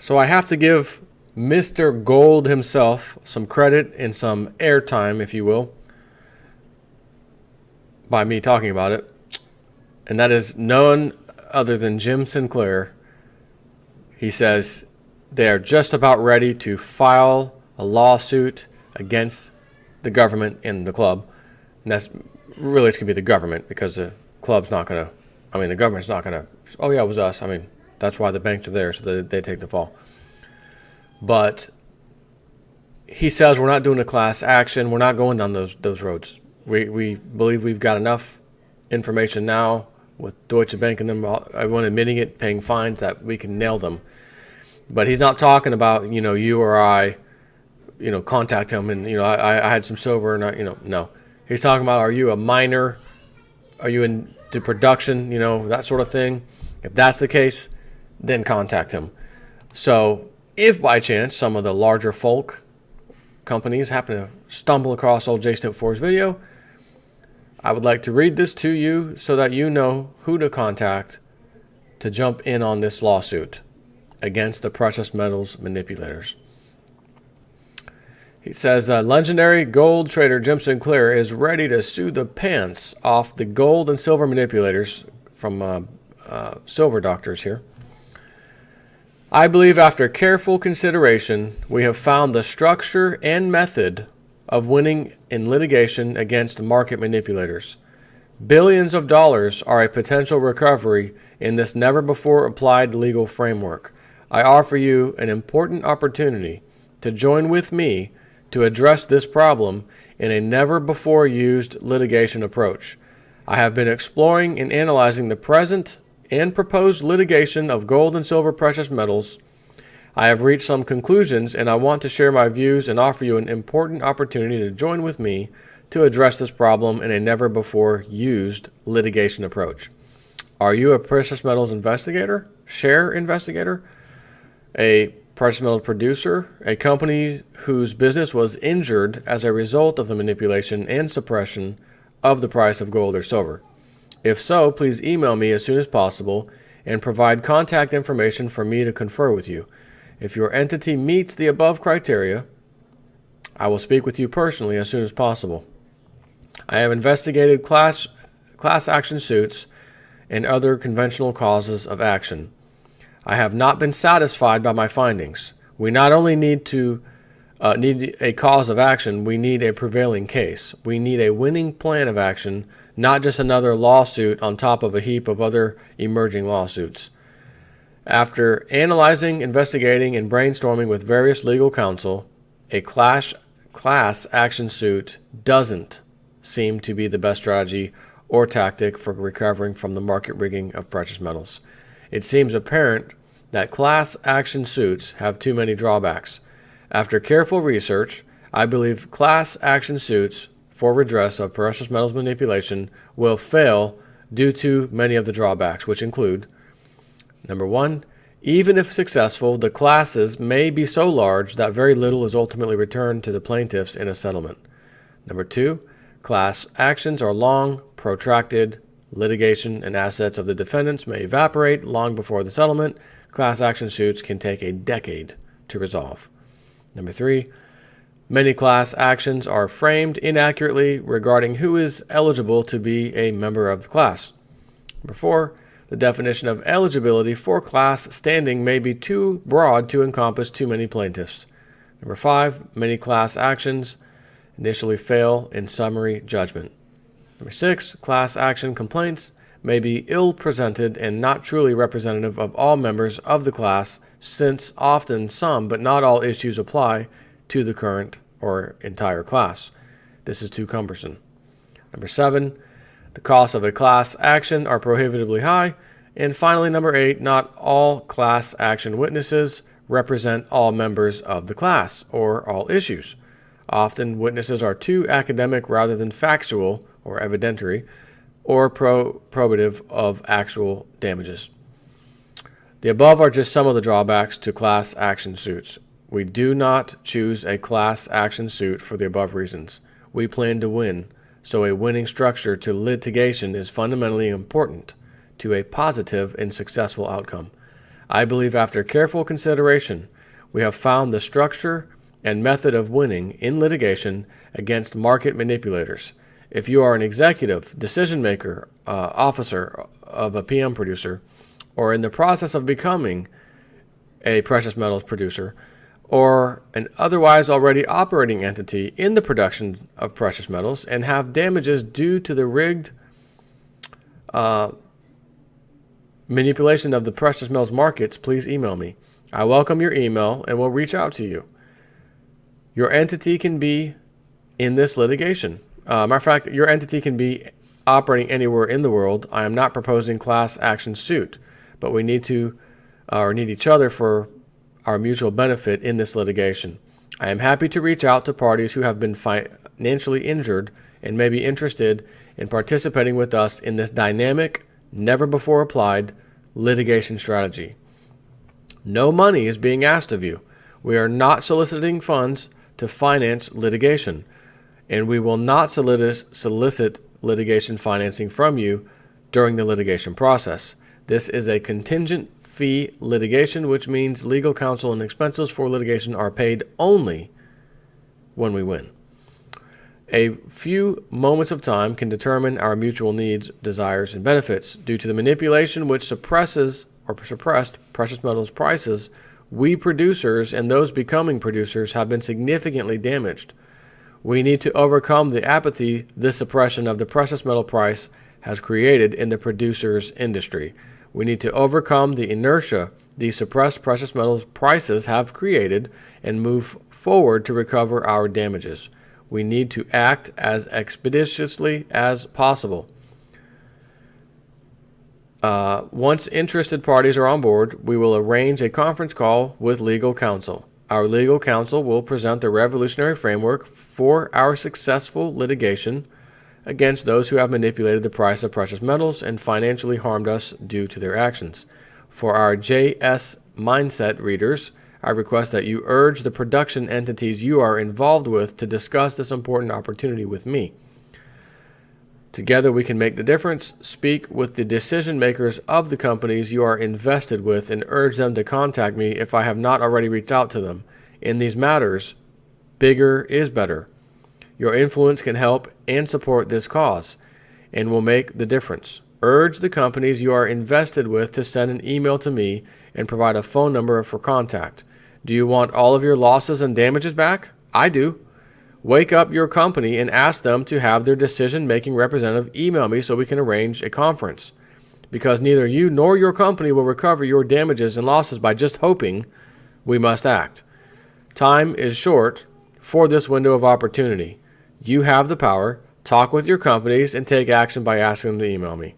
So I have to give Mr. Gold himself some credit and some airtime, if you will, by me talking about it. And that is none other than Jim Sinclair. He says they are just about ready to file a lawsuit against the government and the club. And that's really, it's going to be the government, because the club's not going to, the government's not going to, oh yeah, it was us. That's why the banks are there, so they take the fall. But he says we're not doing a class action. We're not going down those roads. We believe we've got enough information now with Deutsche Bank and them, everyone admitting it, paying fines, that we can nail them. But he's not talking about, you or I, contact him and, I had some silver and no. He's talking about, are you a miner? Are you into production? That sort of thing. If that's the case, then contact him. So if by chance some of the larger folk companies happen to stumble across old J-Snip4's video, I would like to read this to you so that you know who to contact to jump in on this lawsuit against the precious metals manipulators. He says, legendary gold trader Jim Sinclair is ready to sue the pants off the gold and silver manipulators from Silver Doctors here. I believe after careful consideration, we have found the structure and method of winning in litigation against market manipulators. Billions of dollars are a potential recovery in this never-before-applied legal framework. I offer you an important opportunity to join with me to address this problem in a never-before-used litigation approach. I have been exploring and analyzing the present and proposed litigation of gold and silver precious metals. I have reached some conclusions, and I want to share my views and offer you an important opportunity to join with me to address this problem in a never-before-used litigation approach. Are you a precious metals investigator, share investigator, a precious metal producer, a company whose business was injured as a result of the manipulation and suppression of the price of gold or silver? If so, please email me as soon as possible and provide contact information for me to confer with you. If your entity meets the above criteria, I will speak with you personally as soon as possible. I have investigated class action suits and other conventional causes of action. I have not been satisfied by my findings. We not only need a cause of action, we need a prevailing case. We need a winning plan of action, not just another lawsuit on top of a heap of other emerging lawsuits. After analyzing, investigating, and brainstorming with various legal counsel, a class action suit doesn't seem to be the best strategy or tactic for recovering from the market rigging of precious metals. It seems apparent that class action suits have too many drawbacks. After careful research, I believe class action suits for redress of precious metals manipulation will fail due to many of the drawbacks, which include: number one, even if successful, the classes may be so large that very little is ultimately returned to the plaintiffs in a settlement. Number two, class actions are long, protracted. Litigation and assets of the defendants may evaporate long before the settlement. Class action suits can take a decade to resolve. Number three, many class actions are framed inaccurately regarding who is eligible to be a member of the class. Number four, the definition of eligibility for class standing may be too broad to encompass too many plaintiffs. Number five, many class actions initially fail in summary judgment. Number six, class action complaints may be ill-presented and not truly representative of all members of the class, since often some but not all issues apply to the current or entire class. This is too cumbersome. Number seven, the costs of a class action are prohibitively high. And finally, number eight, not all class action witnesses represent all members of the class or all issues. Often, witnesses are too academic rather than factual or evidentiary or probative of actual damages. The above are just some of the drawbacks to class action suits. We do not choose a class action suit for the above reasons. We plan to win, so a winning structure to litigation is fundamentally important to a positive and successful outcome. I believe after careful consideration, we have found the structure and method of winning in litigation against market manipulators. If you are an executive, decision maker, officer of a PM producer, or in the process of becoming a precious metals producer, or an otherwise already operating entity in the production of precious metals and have damages due to the rigged manipulation of the precious metals markets, please email me. I welcome your email and will reach out to you. Your entity can be in this litigation. Matter of fact, your entity can be operating anywhere in the world. I am not proposing class action suit, but we need each other for our mutual benefit in this litigation. I am happy to reach out to parties who have been financially injured and may be interested in participating with us in this dynamic, never before applied litigation strategy. No money is being asked of you. We are not soliciting funds to finance litigation, and we will not solicit litigation financing from you during the litigation process. This is a contingent fee litigation, which means legal counsel and expenses for litigation are paid only when we win. A few moments of time can determine our mutual needs, desires, and benefits. Due to the manipulation which suppressed precious metals prices, we producers and those becoming producers have been significantly damaged. We need to overcome the apathy this suppression of the precious metal price has created in the producers' industry. We need to overcome the inertia these suppressed precious metals prices have created and move forward to recover our damages. We need to act as expeditiously as possible. Once interested parties are on board, we will arrange a conference call with legal counsel. Our legal counsel will present the revolutionary framework for our successful litigation against those who have manipulated the price of precious metals and financially harmed us due to their actions. For our JS Mindset readers, I request that you urge the production entities you are involved with to discuss this important opportunity with me. Together we can make the difference. Speak with the decision makers of the companies you are invested with and urge them to contact me if I have not already reached out to them. In these matters, bigger is better. Your influence can help and support this cause and will make the difference. Urge the companies you are invested with to send an email to me and provide a phone number for contact. Do you want all of your losses and damages back? I do. Wake up your company and ask them to have their decision-making representative email me so we can arrange a conference. Because neither you nor your company will recover your damages and losses by just hoping. We must act. Time is short for this window of opportunity. You have the power. Talk with your companies and take action by asking them to email me.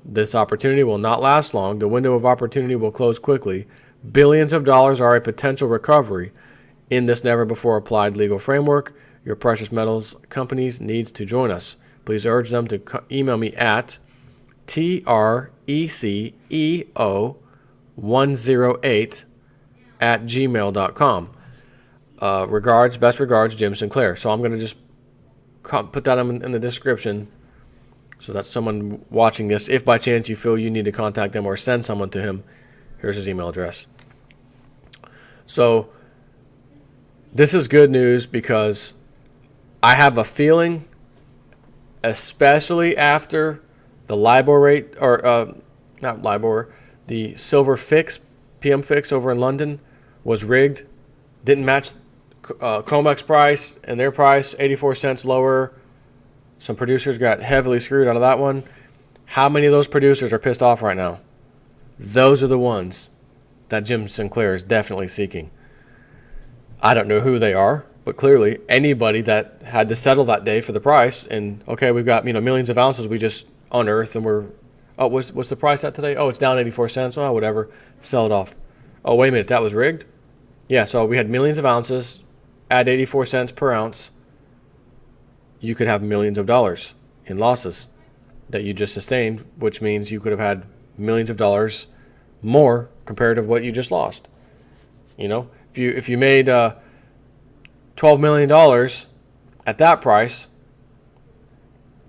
This opportunity will not last long. The window of opportunity will close quickly. Billions of dollars are a potential recovery in this never-before-applied legal framework. Your precious metals companies needs to join us. Please urge them to email me at treceo108@gmail.com. Regards, best regards, Jim Sinclair. So I'm going to just put that in the description so that someone watching this, if by chance you feel you need to contact them or send someone to him, here's his email address. So this is good news because I have a feeling, especially after the LIBOR rate, or not LIBOR, the silver fix, PM fix over in London was rigged, didn't match COMEX price, and their price 84 cents lower. Some producers got heavily screwed out of that one. How many of those producers are pissed off right now? Those are the ones that Jim Sinclair is definitely seeking. I don't know who they are, but clearly anybody that had to settle that day for the price, and okay, we've got millions of ounces we just unearthed, and we're what's the price at today? Oh, it's down 84 cents. Oh, whatever, sell it off. Oh, wait a minute, that was rigged? Yeah, so we had millions of ounces at 84 cents per ounce. You could have millions of dollars in losses that you just sustained, which means you could have had millions of dollars more compared to what you just lost. If you made $12 million at that price,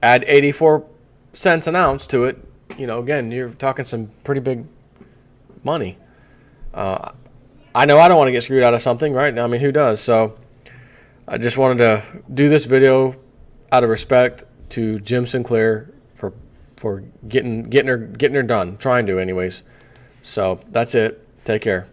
add 84 cents an ounce to it, again, you're talking some pretty big money. I know I don't want to get screwed out of something, right? I mean, who does? So I just wanted to do this video out of respect to Jim Sinclair for getting her done, trying to anyways. So that's it. Take care.